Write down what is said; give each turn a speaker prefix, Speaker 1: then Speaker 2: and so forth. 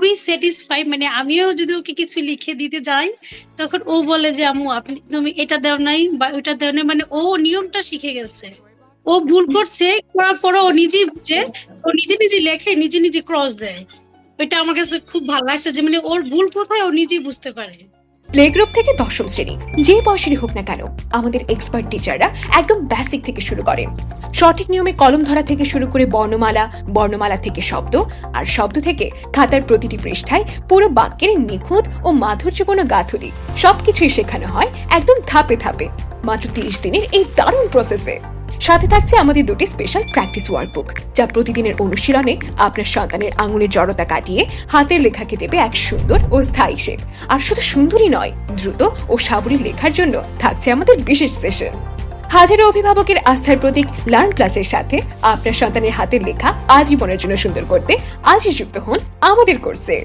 Speaker 1: খুবই স্যাটিসফাই, মানে আমিও যদি ওকে কিছু লিখে দিতে যাই তখন ও বলে যে আম্মু তুমি এটা দাও নাই বা ওইটা দাও নাই, মানে ও নিয়মটা শিখে গেছে। ও ভুল করছে, করার পরে ও নিজেই বুঝে, ও নিজে নিজে লেখে, নিজে নিজে ক্রস দেয়। ওইটা আমার কাছে খুব ভালো লাগছে যে মানে ওর ভুল কোথায় ও নিজেই বুঝতে পারে।
Speaker 2: প্লে গ্রুপ থেকে দশম শ্রেণী যে বয়সেরই হোক না কেন, আমাদের এক্সপার্ট টিচাররা একদম বেসিক থেকে শুরু করেন। সঠিক নিয়মে কলম ধরা থেকে শুরু করে বর্ণমালা, বর্ণমালা থেকে শব্দ, আর শব্দ থেকে খাতার প্রতিটি পৃষ্ঠায় পুরো বাক্যের নিখুঁত ও মাধুর্যপূর্ণ গাঁথুনি সবকিছুই শেখানো হয় একদম ধাপে ধাপে, মাত্র 30 দিনের এই দারুণ প্রসেসে। সাথে থাকছে আমাদের দুটি স্পেশাল প্র্যাকটিস ওয়ার্কবুক, যা প্রতিদিনের অনুশীলনে আপনার সন্তানের আঙুলের জড়তা কাটিয়ে হাতের লেখাকে দেবে এক সুন্দর ও স্থায়ী শেপ। আর শুধু সুন্দরই নয়, দ্রুত ও সাবলীল লেখার জন্য থাকছে আমাদের বিশেষ সেশন। হাজারো অভিভাবকের আস্থার প্রতীক লার্ন ক্লাসের সাথে আপনার সন্তানের হাতের লেখা আজীবনের জন্য সুন্দর করতে আজই যুক্ত হন আমাদের কোর্সে।